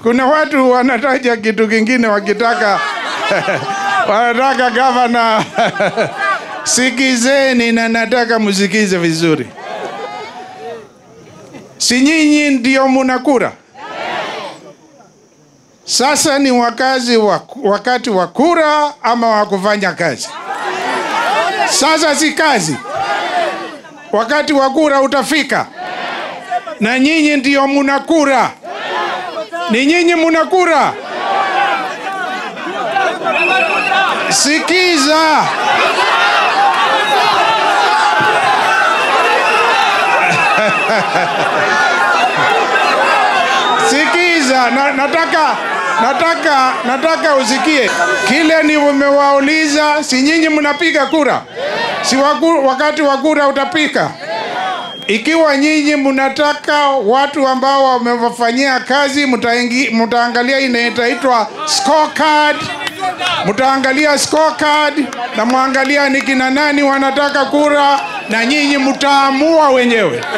Kuna watu wanataja kitu kingine wakitaka wanataka gavana. Sikizeni na nataka msikize vizuri. Si nyinyi ndio mnakura? Sasa ni wakati wa kura ama wa kufanya kazi? Sasa si kazi. Wakati wa kura utafika. Na nyinyi ndio mnakura. Ni nyinyi mnakura. Sikiza. Sikiza, nataka usikie. Kile nimewauliza, si nyinyi mnapiga kura? Si wakati wa kura utapika? Ikiwa nyinyi mnataka watu ambao wamewafanyia kazi, mtaangalia inaitwa scorecard. Mtaangalia scorecard na muangalia ni kina nani wanataka kura, na nyinyi mtaamua wenyewe.